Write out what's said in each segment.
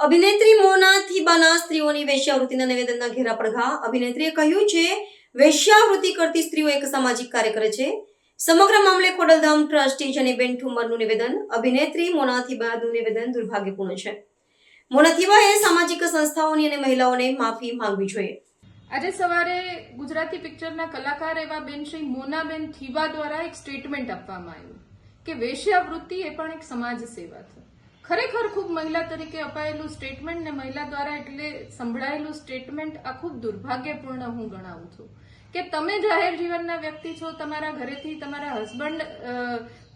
અભિનેત્રી મોના થીબાના સ્ત્રીઓની વેશ્યાવૃત્તિના નિવેદનના ઘેરા પડઘા. અભિનેત્રીએ કહ્યું છે, વેશ્યાવૃત્તિ કરતી સ્ત્રીઓ એક સામાજિક કાર્ય કરે છે. સમગ્ર મામલે ખોડલધામ ટ્રસ્ટી જેનીબેન ઠુમરનું નિવેદન. અભિનેત્રી મોના થીબાનું નિવેદન દુર્ભાગ્યપૂર્ણ છે. મોના થીબાએ સામાજિક સંસ્થાઓની અને મહિલાઓને માફી માંગવી જોઈએ. આજે સવારે ગુજરાતી પિક્ચરના કલાકાર એવા બેન શ્રી મોનાબેન થીબા દ્વારા એક સ્ટેટમેન્ટ આપવામાં આવ્યું કે વેશ્યાવૃત્તિ એ પણ એક સમાજ સેવા છે. ખરેખર ખૂબ મહિલા તરીકે અપાયેલું સ્ટેટમેન્ટ ને મહિલા દ્વારા એટલે સંભળાયેલું સ્ટેટમેન્ટ આ ખૂબ દુર્ભાગ્યપૂર્ણ હું ગણાવું છું કે તમે જાહેર જીવનના વ્યક્તિ છો, તમારા ઘરેથી તમારા હસબન્ડ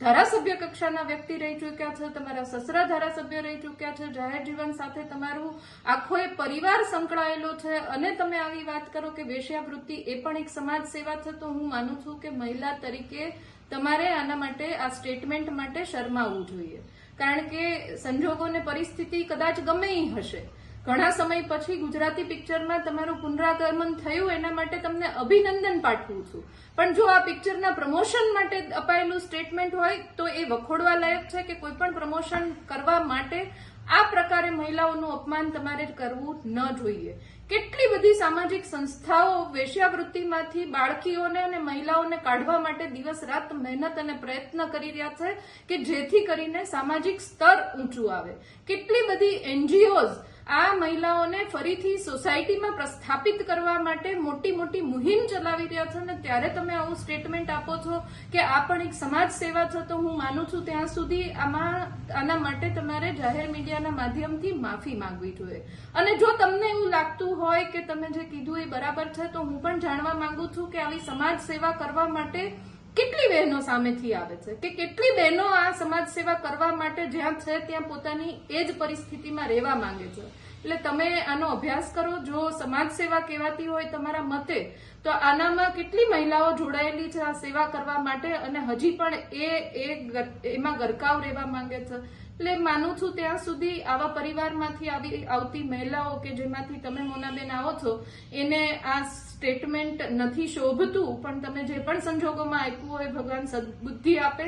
ધારાસભ્ય કક્ષાના વ્યક્તિ રહી ચૂક્યા છે, તમારા સસરા ધારાસભ્ય રહી ચૂક્યા છે, જાહેર જીવન સાથે તમારું આખો એ પરિવાર સંકળાયેલો છે અને તમે આવી વાત કરો કે વેશ્યાવૃત્તિ એ પણ એક સમાજ સેવા છે, તો હું માનું છું કે મહિલા તરીકે તમારે આના માટે આ સ્ટેટમેન્ટ માટે શરમાવવું જોઈએ. કારણ કે સંજોગોને પરિસ્થિતિ કદાચ ગમે એ હશે, ઘણા સમય પછી ગુજરાતી પિક્ચરમાં તમારું પુનરાગમન થયું એના માટે તમને અભિનંદન પાઠવું છું. પણ જો આ પિક્ચરના પ્રમોશન માટે અપાયેલું સ્ટેટમેન્ટ હોય તો એ વખોડવા લાયક છે કે કોઈ પણ પ્રમોશન કરવા માટે આ પ્રકારે મહિલાઓનું અપમાન તમારે કરવું ન જોઈએ. કેટલી બધી સામાજિક સંસ્થાઓ વેશ્યાવૃત્તિમાંથી બાળકીઓને અને મહિલાઓને કાઢવા માટે દિવસ રાત મહેનત અને પ્રયત્ન કરી રહ્યા છે કે જેથી કરીને સામાજિક સ્તર ઊંચું આવે. કેટલી બધી એનજીઓઝ આ મહિલાઓને ફરીથી સોસાયટીમાં પ્રસ્થાપિત કરવા માટે મોટી મોટી મુહિમ ચલાવી રહ્યા છે અને ત્યારે તમે આવું સ્ટેટમેન્ટ આપો છો કે આ પણ એક સમાજ સેવા છે, તો હું માનું છું ત્યાં સુધી આના માટે તમારે જાહેર મીડિયાના માધ્યમથી માફી માંગવી જોઈએ. અને જો તમને એવું લાગતું હોય કે તમે જે કીધું એ બરાબર છે, તો હું પણ જાણવા માંગુ છું કે આવી સમાજ સેવા કરવા માટે કેટલી બહેનો સામેથી આવે છે કે કેટલી બહેનો આ સમાજ સેવા કરવા માટે જ્યાં છે ત્યાં પોતાની એ જ પરિસ્થિતિમાં રહેવા માંગે છે. એટલે તમે આનો અભ્યાસ કરો. જો સમાજ સેવા કહેવાતી હોય તમારા મતે, તો આનામાં કેટલી મહિલાઓ જોડાયેલી છે આ સેવા કરવા માટે અને હજી પણ એમાં ગરકાવ રહેવા માંગે છે. એટલે માનું છું ત્યાં સુધી આવા પરિવારમાંથી આવતી મહિલાઓ કે જેમાંથી તમે મોનાબેન આવો છો એને આ સ્ટેટમેન્ટ નથી શોભતું, પણ તમે જે પણ સંજોગોમાં આપ્યું હોય ભગવાન સદબુદ્ધિ આપે.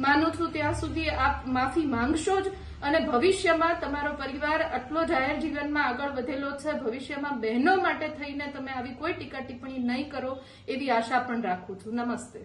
માનું છું ત્યાં સુધી આપ માફી માંગશો જ અને ભવિષ્યમાં તમારો પરિવાર આટલો જાહેર જીવનમાં આગળ વધેલો છે, ભવિષ્યમાં બહેનો માટે થઈને તમે આવી કોઈ ટીકા ટિપ્પણી નહીં કરો એવી આશા પણ રાખું છું. નમસ્તે.